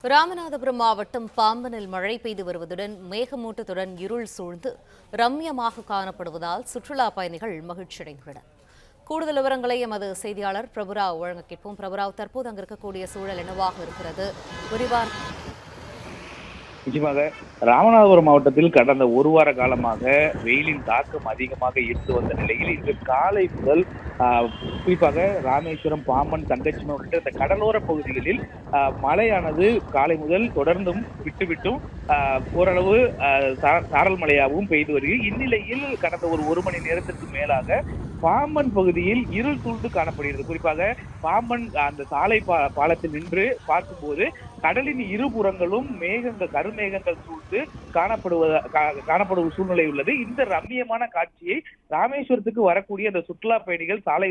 ராமநாதபுரம் மாவட்டம் பாம்பனில் மழை பெய்து வருவதுடன் மேகமூட்டத்துடன் இருள் சூழ்ந்து ரம்யமாக காணப்படுவதால் சுற்றுலா பயணிகள் மகிழ்ச்சியடைந்துள்ளனர். கூடுதல் விவரங்களை எமது செய்தியாளர் பிரபுராவ் வழங்க கேட்போம். பிரபுராவ், தற்போது அங்கு இருக்கக்கூடிய சூழல் என்னவாக இருக்கிறது? விரிவான நிச்சயமாக ராமநாதபுரம் மாவட்டத்தில் கடந்த ஒரு வார காலமாக வெயிலின் தாக்கம் அதிகமாக இருந்து வந்த நிலையில் இன்று காலை முதல் குறிப்பாக ராமேஸ்வரம், பாம்பன், தங்கச்சிமலை உள்ளிட்ட இந்த கடலோர பகுதிகளில் மழையானது காலை முதல் தொடர்ந்தும் விட்டுவிட்டும் ஓரளவு சாரல் மழையாகவும் பெய்து வருகிறது. இந்நிலையில் கடந்த ஒரு மணி நேரத்திற்கு மேலாக பாம்பன் பகுதியில் இருள் சூழ்ந்து காணப்படுகிறது. குறிப்பாக பாம்பன் அந்த சாலை பாலத்தில் நின்று பார்க்கும்போது கடலின் இருபுறங்களும் கருமேகங்கள் சூழ்ந்து காணப்படுவது சூழ்நிலை உள்ளது. இந்த ரம்மியமான காட்சியை ராமேஸ்வரத்துக்கு வரக்கூடிய அந்த சுற்றுலா பயணிகள் சாலை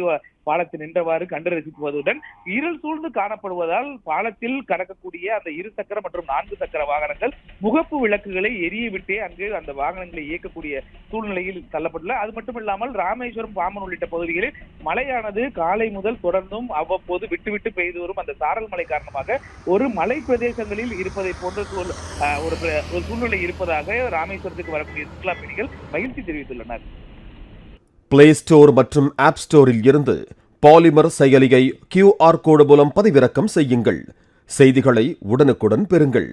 பாலத்தில் நின்றவாறு கண்டு ரசிப்பதுடன் இருள் சூழ்ந்து காணப்படுவதால் பாலத்தில் கடக்கக்கூடிய அந்த 2 சக்கர மற்றும் 4 சக்கர வாகனங்கள் முகப்பு விளக்குகளை எரிய விட்டே அங்கு அந்த வாகனங்களை இயக்கக்கூடிய சூழ்நிலையில் தள்ளப்பட்டுள்ள. அது மட்டுமில்லாமல் ராமேஸ்வரம், பாம்பன் உள்ளிட்ட பகுதிகளில் மழையானது காலை முதல் தொடர்ந்தும் அவ்வப்போது விட்டு பெய்து வரும் அந்த சாரல் மழை காரணமாக ஒரு மலை பிரதேசங்களில் இருப்பதை போன்ற ஒரு சூழ்நிலை இருப்பதாக ராமேஸ்வரத்துக்கு வரக்கூடிய சுற்றுலா பயணிகள் மகிழ்ச்சி தெரிவித்துள்ளனர். பிளே ஸ்டோர் மற்றும் ஆப் ஸ்டோரில் இருந்து பாலிமர் செயலியை QR கோடு மூலம் பதிவிறக்கம் செய்யுங்கள். செய்திகளை உடனுக்குடன் பெறுங்கள்.